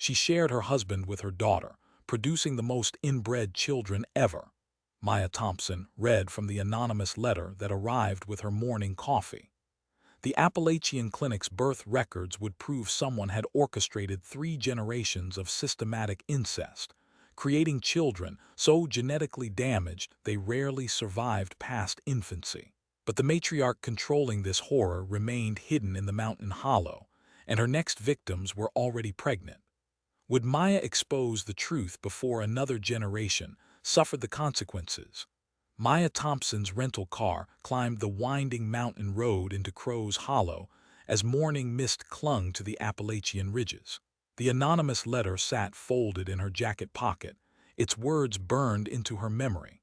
She shared her husband with her daughter, producing the most inbred children ever. Maya Thompson read from the anonymous letter that arrived with her morning coffee. The Appalachian Clinic's birth records would prove someone had orchestrated 3 generations of systematic incest, creating children so genetically damaged they rarely survived past infancy. But the matriarch controlling this horror remained hidden in the mountain hollow, and her next victims were already pregnant. Would Maya expose the truth before another generation suffered the consequences? Maya Thompson's rental car climbed the winding mountain road into Crow's Hollow as morning mist clung to the Appalachian ridges. The anonymous letter sat folded in her jacket pocket, its words burned into her memory.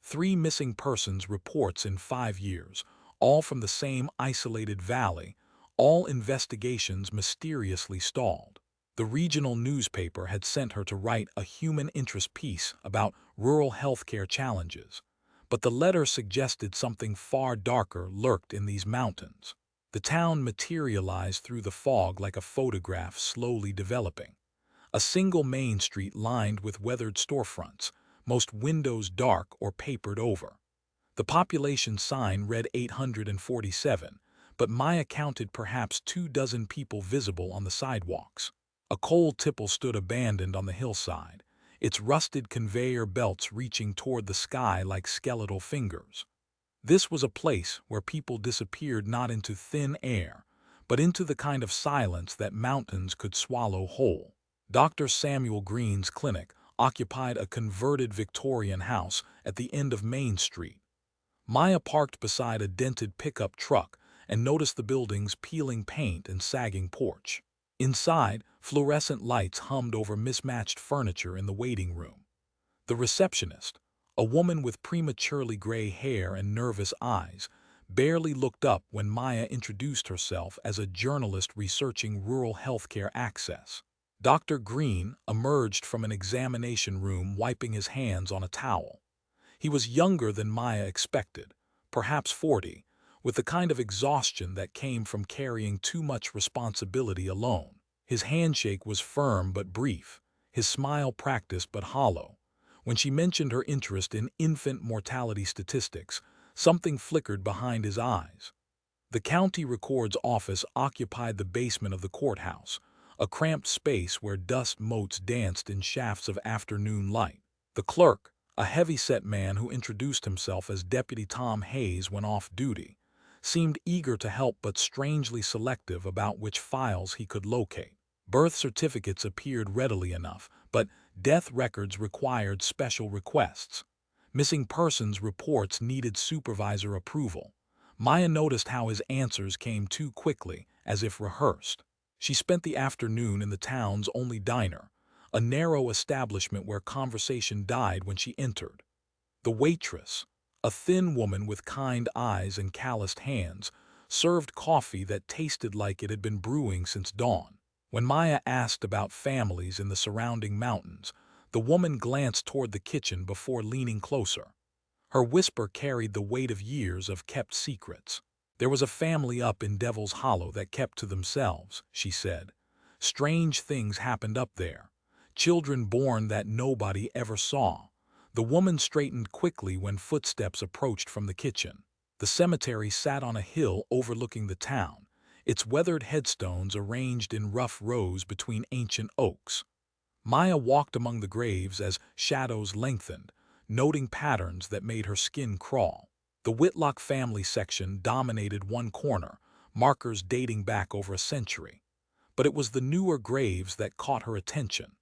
3 missing persons reports in 5 years, all from the same isolated valley, all investigations mysteriously stalled. The regional newspaper had sent her to write a human interest piece about rural healthcare challenges. But the letter suggested something far darker lurked in these mountains. The town materialized through the fog like a photograph slowly developing. A single main street lined with weathered storefronts, most windows dark or papered over. The population sign read 847, but Maya counted perhaps 24 people visible on the sidewalks. A coal tipple stood abandoned on the hillside, its rusted conveyor belts reaching toward the sky like skeletal fingers. This was a place where people disappeared not into thin air, but into the kind of silence that mountains could swallow whole. Dr. Samuel Green's clinic occupied a converted Victorian house at the end of Main Street. Maya parked beside a dented pickup truck and noticed the building's peeling paint and sagging porch. Inside, fluorescent lights hummed over mismatched furniture in the waiting room. The receptionist, a woman with prematurely gray hair and nervous eyes, barely looked up when Maya introduced herself as a journalist researching rural healthcare access. Dr. Green emerged from an examination room wiping his hands on a towel. He was younger than Maya expected, perhaps 40, with the kind of exhaustion that came from carrying too much responsibility alone. His handshake was firm but brief, his smile practiced but hollow. When she mentioned her interest in infant mortality statistics, something flickered behind his eyes. The county record's office occupied the basement of the courthouse, a cramped space where dust motes danced in shafts of afternoon light. The clerk, a heavy-set man who introduced himself as Deputy Tom Hayes when off duty, seemed eager to help but strangely selective about which files he could locate. Birth certificates appeared readily enough, but death records required special requests. Missing persons reports needed supervisor approval. Maya noticed how his answers came too quickly, as if rehearsed. She spent the afternoon in the town's only diner, a narrow establishment where conversation died when she entered. The waitress, a thin woman with kind eyes and calloused hands, served coffee that tasted like it had been brewing since dawn. When Maya asked about families in the surrounding mountains, the woman glanced toward the kitchen before leaning closer. Her whisper carried the weight of years of kept secrets. There was a family up in Devil's Hollow that kept to themselves, she said. Strange things happened up there. Children born that nobody ever saw. The woman straightened quickly when footsteps approached from the kitchen. The cemetery sat on a hill overlooking the town, its weathered headstones arranged in rough rows between ancient oaks. Maya walked among the graves as shadows lengthened, noting patterns that made her skin crawl. The Whitlock family section dominated one corner, markers dating back over a century. But it was the newer graves that caught her attention.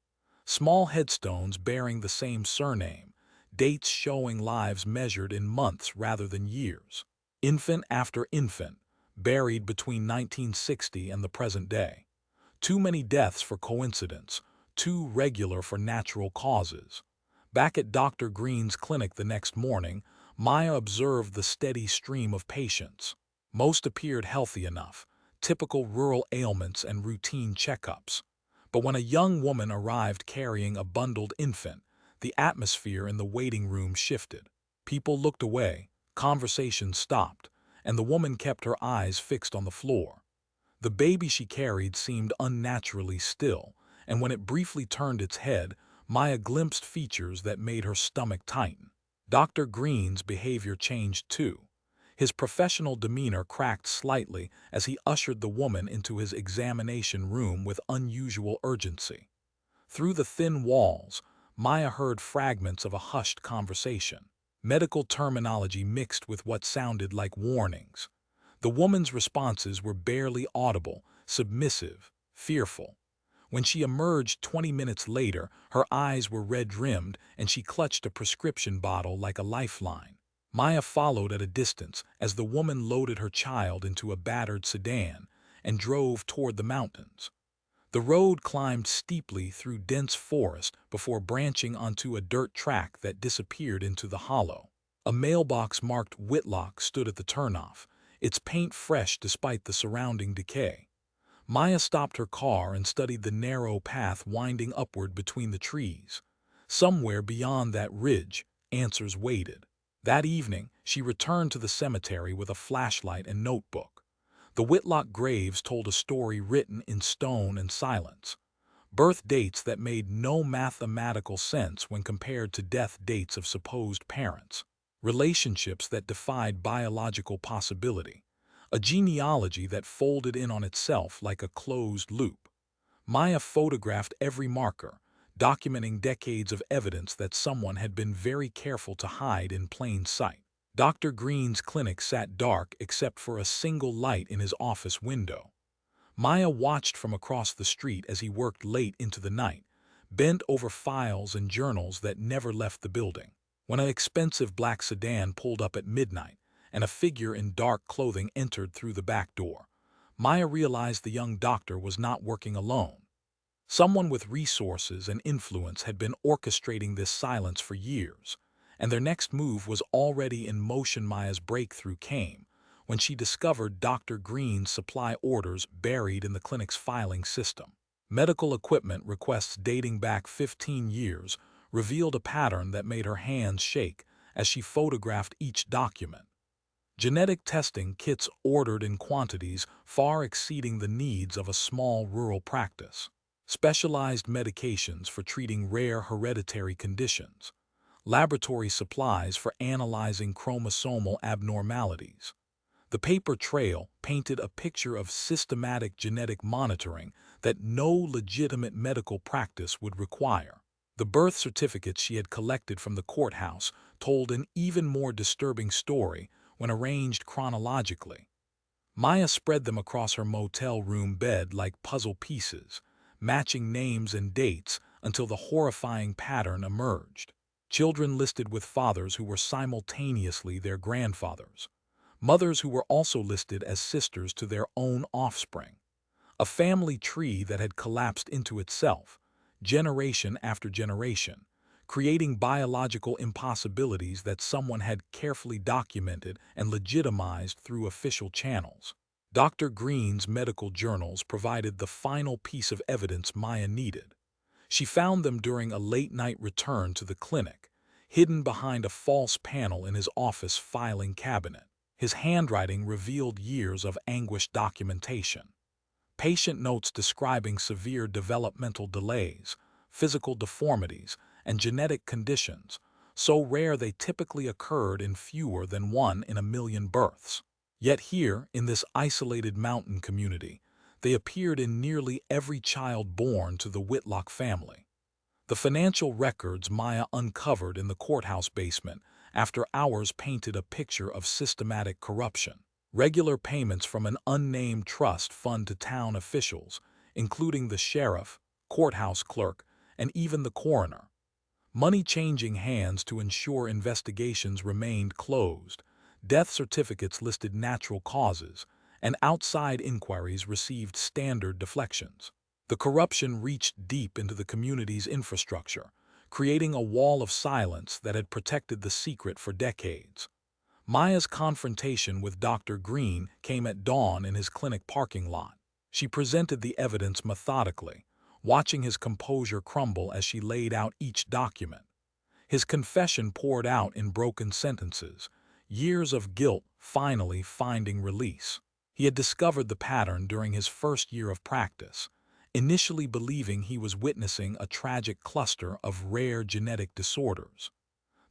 Small headstones bearing the same surname, dates showing lives measured in months rather than years. Infant after infant, buried between 1960 and the present day. Too many deaths for coincidence, too regular for natural causes. Back at Dr. Green's clinic the next morning, Maya observed the steady stream of patients. Most appeared healthy enough, typical rural ailments and routine checkups. But when a young woman arrived carrying a bundled infant, the atmosphere in the waiting room shifted. People looked away, conversation stopped, and the woman kept her eyes fixed on the floor. The baby she carried seemed unnaturally still, and when it briefly turned its head, Maya glimpsed features that made her stomach tighten. Dr. Green's behavior changed too. His professional demeanor cracked slightly as he ushered the woman into his examination room with unusual urgency. Through the thin walls, Maya heard fragments of a hushed conversation, medical terminology mixed with what sounded like warnings. The woman's responses were barely audible, submissive, fearful. When she emerged 20 minutes later, her eyes were red-rimmed and she clutched a prescription bottle like a lifeline. Maya followed at a distance as the woman loaded her child into a battered sedan and drove toward the mountains. The road climbed steeply through dense forest before branching onto a dirt track that disappeared into the hollow. A mailbox marked Whitlock stood at the turnoff, its paint fresh despite the surrounding decay. Maya stopped her car and studied the narrow path winding upward between the trees. Somewhere beyond that ridge, answers waited. That evening, she returned to the cemetery with a flashlight and notebook. The Whitlock graves told a story written in stone and silence. Birth dates that made no mathematical sense when compared to death dates of supposed parents. Relationships that defied biological possibility. A genealogy that folded in on itself like a closed loop. Maya photographed every marker, documenting decades of evidence that someone had been very careful to hide in plain sight. Dr. Green's clinic sat dark except for a single light in his office window. Maya watched from across the street as he worked late into the night, bent over files and journals that never left the building. When an expensive black sedan pulled up at midnight and a figure in dark clothing entered through the back door, Maya realized the young doctor was not working alone. Someone with resources and influence had been orchestrating this silence for years, and their next move was already in motion. Maya's breakthrough came when she discovered Dr. Green's supply orders buried in the clinic's filing system. Medical equipment requests dating back 15 years revealed a pattern that made her hands shake as she photographed each document. Genetic testing kits ordered in quantities far exceeding the needs of a small rural practice. Specialized medications for treating rare hereditary conditions. Laboratory supplies for analyzing chromosomal abnormalities. The paper trail painted a picture of systematic genetic monitoring that no legitimate medical practice would require. The birth certificates she had collected from the courthouse told an even more disturbing story when arranged chronologically. Maya spread them across her motel room bed like puzzle pieces, matching names and dates until the horrifying pattern emerged. Children listed with fathers who were simultaneously their grandfathers. Mothers who were also listed as sisters to their own offspring. A family tree that had collapsed into itself, generation after generation, creating biological impossibilities that someone had carefully documented and legitimized through official channels. Dr. Green's medical journals provided the final piece of evidence Maya needed. She found them during a late-night return to the clinic, hidden behind a false panel in his office filing cabinet. His handwriting revealed years of anguished documentation. Patient notes describing severe developmental delays, physical deformities, and genetic conditions, so rare they typically occurred in fewer than 1 in a million births. Yet here, in this isolated mountain community, they appeared in nearly every child born to the Whitlock family. The financial records Maya uncovered in the courthouse basement after hours painted a picture of systematic corruption. Regular payments from an unnamed trust fund to town officials, including the sheriff, courthouse clerk, and even the coroner. Money changing hands to ensure investigations remained closed, death certificates listed natural causes, and outside inquiries received standard deflections. The corruption reached deep into the community's infrastructure, creating a wall of silence that had protected the secret for decades. Maya's confrontation with Dr. Green came at dawn in his clinic parking lot. She presented the evidence methodically, watching his composure crumble as she laid out each document. His confession poured out in broken sentences, years of guilt finally finding release. He had discovered the pattern during his first year of practice, initially believing he was witnessing a tragic cluster of rare genetic disorders.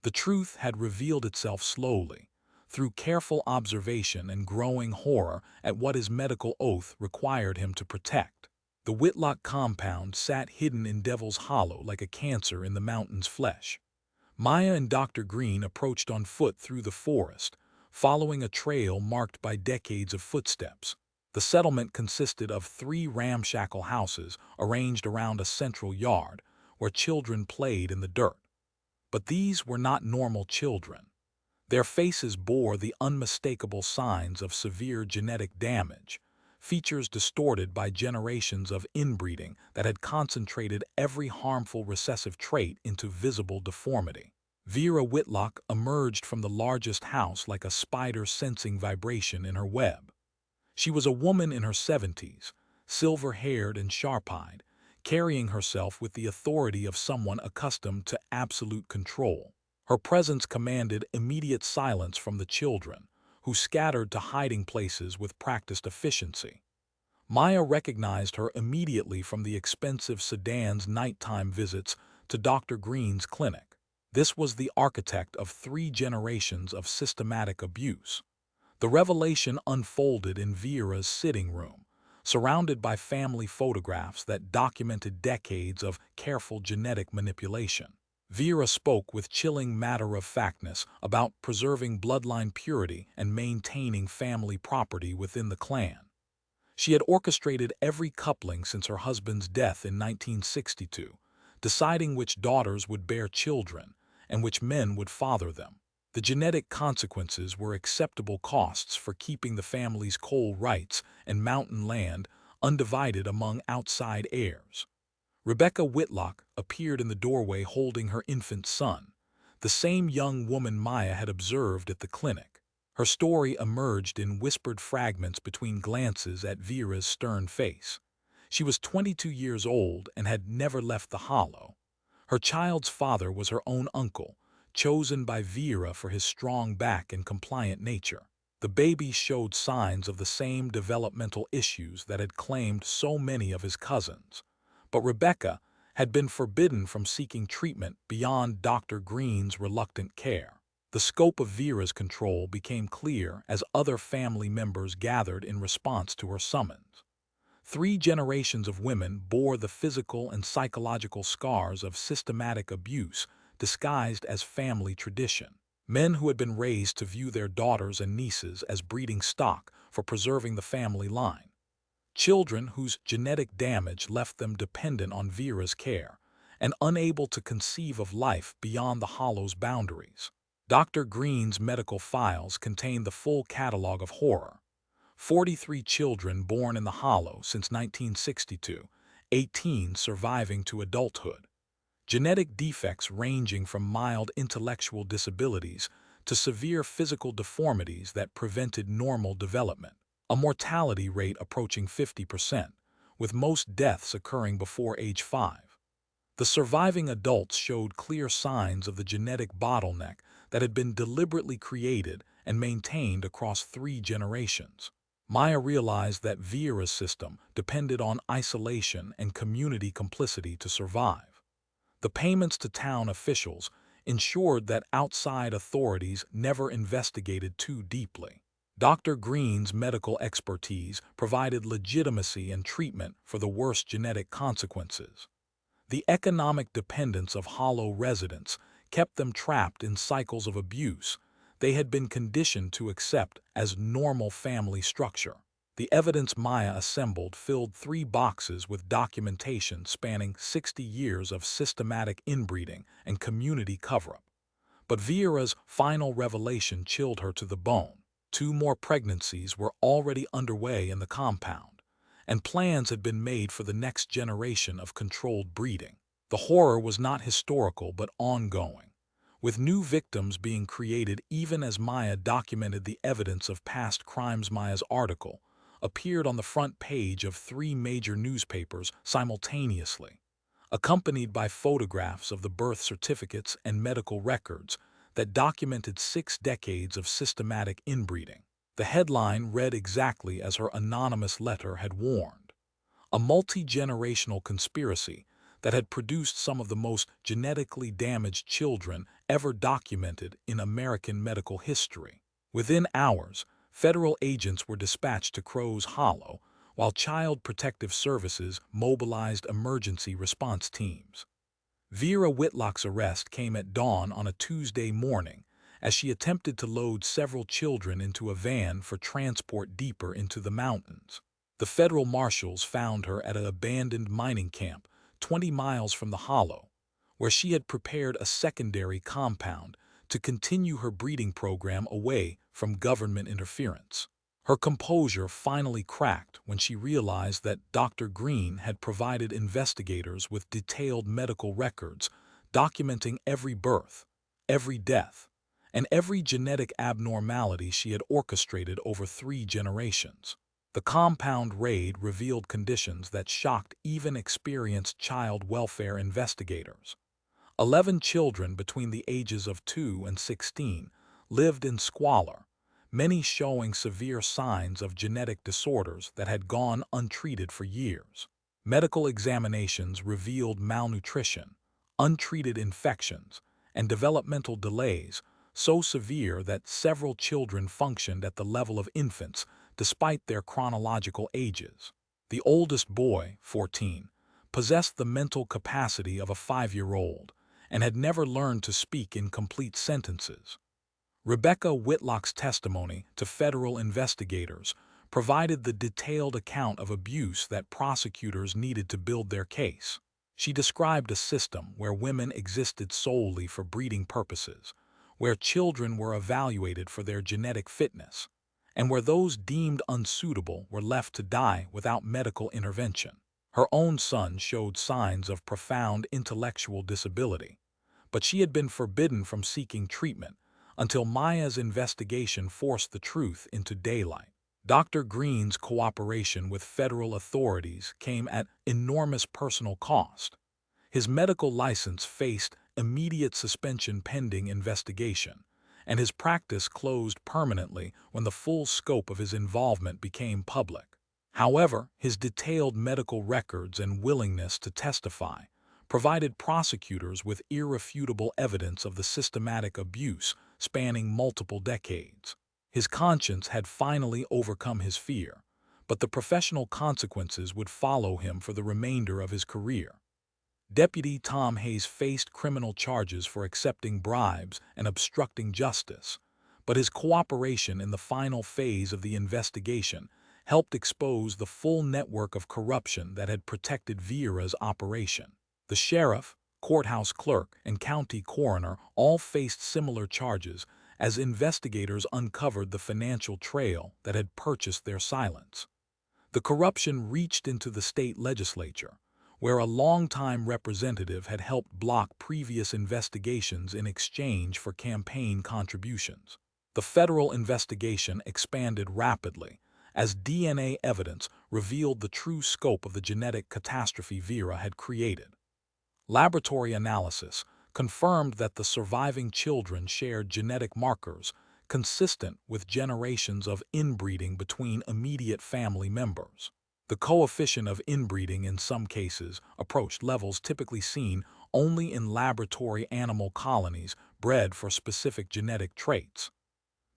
The truth had revealed itself slowly, through careful observation and growing horror at what his medical oath required him to protect. The Whitlock compound sat hidden in Devil's Hollow like a cancer in the mountain's flesh. Maya and Dr. Green approached on foot through the forest, following a trail marked by decades of footsteps. The settlement consisted of 3 ramshackle houses arranged around a central yard, where children played in the dirt. But these were not normal children. Their faces bore the unmistakable signs of severe genetic damage, features distorted by generations of inbreeding that had concentrated every harmful recessive trait into visible deformity. Vera Whitlock emerged from the largest house like a spider sensing vibration in her web. She was a woman in her 70s, silver-haired and sharp-eyed, carrying herself with the authority of someone accustomed to absolute control. Her presence commanded immediate silence from the children, who scattered to hiding places with practiced efficiency. Maya recognized her immediately from the expensive sedan's nighttime visits to Dr. Green's clinic. This was the architect of 3 generations of systematic abuse. The revelation unfolded in Vera's sitting room, surrounded by family photographs that documented decades of careful genetic manipulation. Vera spoke with chilling matter-of-factness about preserving bloodline purity and maintaining family property within the clan. She had orchestrated every coupling since her husband's death in 1962, deciding which daughters would bear children and which men would father them. The genetic consequences were acceptable costs for keeping the family's coal rights and mountain land undivided among outside heirs. Rebecca Whitlock appeared in the doorway holding her infant son, the same young woman Maya had observed at the clinic. Her story emerged in whispered fragments between glances at Vera's stern face. She was 22 years old and had never left the hollow. Her child's father was her own uncle, chosen by Vera for his strong back and compliant nature. The baby showed signs of the same developmental issues that had claimed so many of his cousins. But Rebecca had been forbidden from seeking treatment beyond Dr. Green's reluctant care. The scope of Vera's control became clear as other family members gathered in response to her summons. 3 generations of women bore the physical and psychological scars of systematic abuse disguised as family tradition. Men who had been raised to view their daughters and nieces as breeding stock for preserving the family line. Children whose genetic damage left them dependent on Vera's care and unable to conceive of life beyond the hollow's boundaries. Dr. Green's medical files contained the full catalog of horror. 43 children born in the hollow since 1962, 18 surviving to adulthood. Genetic defects ranging from mild intellectual disabilities to severe physical deformities that prevented normal development. A mortality rate approaching 50%, with most deaths occurring before age 5. The surviving adults showed clear signs of the genetic bottleneck that had been deliberately created and maintained across 3 generations. Maya realized that Vera's system depended on isolation and community complicity to survive. The payments to town officials ensured that outside authorities never investigated too deeply. Dr. Green's medical expertise provided legitimacy and treatment for the worst genetic consequences. The economic dependence of hollow residents kept them trapped in cycles of abuse they had been conditioned to accept as normal family structure. The evidence Maya assembled filled 3 boxes with documentation spanning 60 years of systematic inbreeding and community cover-up. But Vera's final revelation chilled her to the bone. 2 more pregnancies were already underway in the compound, and plans had been made for the next generation of controlled breeding. The horror was not historical but ongoing, with new victims being created even as Maya documented the evidence of past crimes. Maya's article appeared on the front page of 3 major newspapers simultaneously, accompanied by photographs of the birth certificates and medical records that documented 6 decades of systematic inbreeding. The headline read exactly as her anonymous letter had warned: a multi-generational conspiracy that had produced some of the most genetically damaged children ever documented in American medical history. Within hours, federal agents were dispatched to Crow's Hollow, while Child Protective Services mobilized emergency response teams. Vera Whitlock's arrest came at dawn on a Tuesday morning as she attempted to load several children into a van for transport deeper into the mountains. The federal marshals found her at an abandoned mining camp 20 miles from the hollow, where she had prepared a secondary compound to continue her breeding program away from government interference. Her composure finally cracked when she realized that Dr. Green had provided investigators with detailed medical records documenting every birth, every death, and every genetic abnormality she had orchestrated over 3 generations. The compound raid revealed conditions that shocked even experienced child welfare investigators. 11 children between the ages of 2 and 16 lived in squalor, many showing severe signs of genetic disorders that had gone untreated for years. Medical examinations revealed malnutrition, untreated infections, and developmental delays so severe that several children functioned at the level of infants despite their chronological ages. The oldest boy, 14, possessed the mental capacity of a 5-year-old and had never learned to speak in complete sentences. Rebecca Whitlock's testimony to federal investigators provided the detailed account of abuse that prosecutors needed to build their case. She described a system where women existed solely for breeding purposes, where children were evaluated for their genetic fitness, and where those deemed unsuitable were left to die without medical intervention. Her own son showed signs of profound intellectual disability, but she had been forbidden from seeking treatment until Maya's investigation forced the truth into daylight. Dr. Green's cooperation with federal authorities came at enormous personal cost. His medical license faced immediate suspension pending investigation, and his practice closed permanently when the full scope of his involvement became public. However, his detailed medical records and willingness to testify provided prosecutors with irrefutable evidence of the systematic abuse spanning multiple decades. His conscience had finally overcome his fear, but the professional consequences would follow him for the remainder of his career. Deputy Tom Hayes faced criminal charges for accepting bribes and obstructing justice, but his cooperation in the final phase of the investigation helped expose the full network of corruption that had protected Vera's operation. The sheriff, courthouse clerk, and county coroner all faced similar charges as investigators uncovered the financial trail that had purchased their silence. The corruption reached into the state legislature, where a longtime representative had helped block previous investigations in exchange for campaign contributions. The federal investigation expanded rapidly as DNA evidence revealed the true scope of the genetic catastrophe Vera had created. Laboratory analysis confirmed that the surviving children shared genetic markers consistent with generations of inbreeding between immediate family members. The coefficient of inbreeding in some cases approached levels typically seen only in laboratory animal colonies bred for specific genetic traits.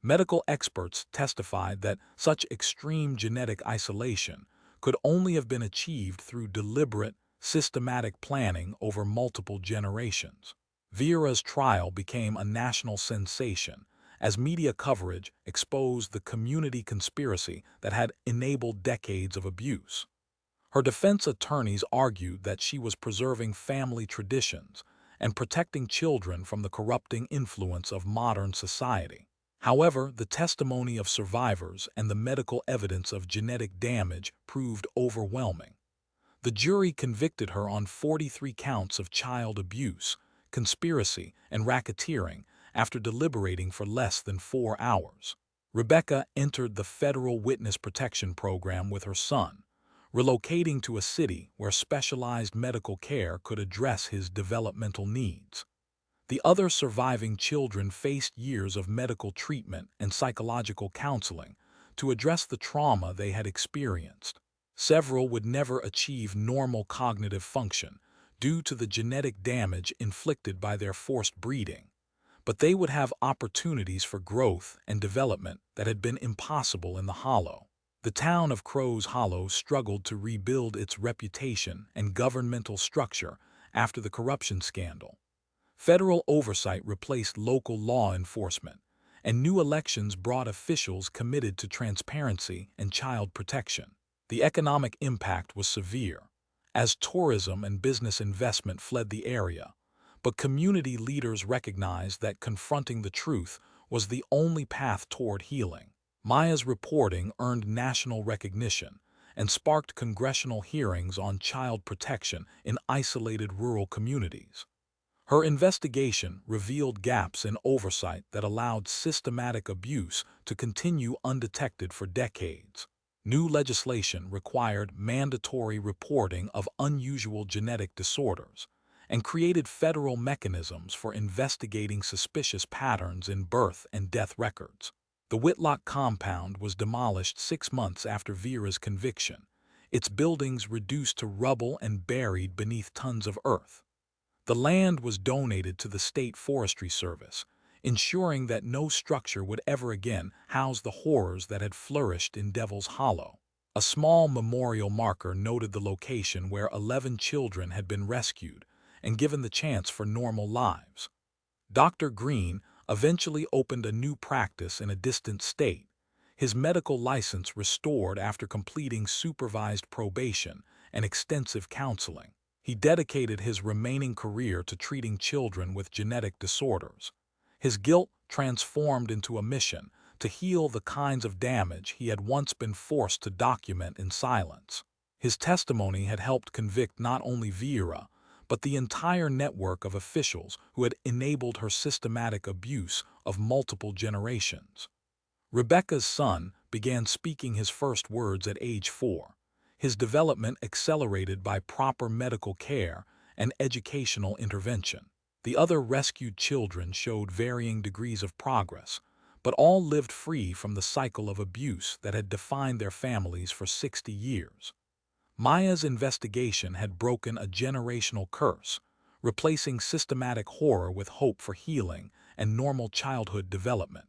Medical experts testified that such extreme genetic isolation could only have been achieved through deliberate, systematic planning over multiple generations. Vera's trial became a national sensation as media coverage exposed the community conspiracy that had enabled decades of abuse. Her defense attorneys argued that she was preserving family traditions and protecting children from the corrupting influence of modern society. However, the testimony of survivors and the medical evidence of genetic damage proved overwhelming. The jury convicted her on 43 counts of child abuse, conspiracy, and racketeering after deliberating for less than 4 hours. Rebecca entered the federal witness protection program with her son, relocating to a city where specialized medical care could address his developmental needs. The other surviving children faced years of medical treatment and psychological counseling to address the trauma they had experienced. Several would never achieve normal cognitive function due to the genetic damage inflicted by their forced breeding, but they would have opportunities for growth and development that had been impossible in the Hollow. The town of Crows Hollow struggled to rebuild its reputation and governmental structure after the corruption scandal. Federal oversight replaced local law enforcement, and new elections brought officials committed to transparency and child protection. The economic impact was severe, as tourism and business investment fled the area, but community leaders recognized that confronting the truth was the only path toward healing. Maya's reporting earned national recognition and sparked congressional hearings on child protection in isolated rural communities. Her investigation revealed gaps in oversight that allowed systematic abuse to continue undetected for decades. New legislation required mandatory reporting of unusual genetic disorders and created federal mechanisms for investigating suspicious patterns in birth and death records. The Whitlock compound was demolished 6 months after Vera's conviction, its buildings reduced to rubble and buried beneath tons of earth. The land was donated to the State Forestry Service, ensuring that no structure would ever again house the horrors that had flourished in Devil's Hollow. A small memorial marker noted the location where 11 children had been rescued and given the chance for normal lives. Dr. Green eventually opened a new practice in a distant state, his medical license restored after completing supervised probation and extensive counseling. He dedicated his remaining career to treating children with genetic disorders. His guilt transformed into a mission to heal the kinds of damage he had once been forced to document in silence. His testimony had helped convict not only Vera, but the entire network of officials who had enabled her systematic abuse of multiple generations. Rebecca's son began speaking his first words at age 4. His development accelerated by proper medical care and educational intervention. The other rescued children showed varying degrees of progress, but all lived free from the cycle of abuse that had defined their families for 60 years. Maya's investigation had broken a generational curse, replacing systematic horror with hope for healing and normal childhood development.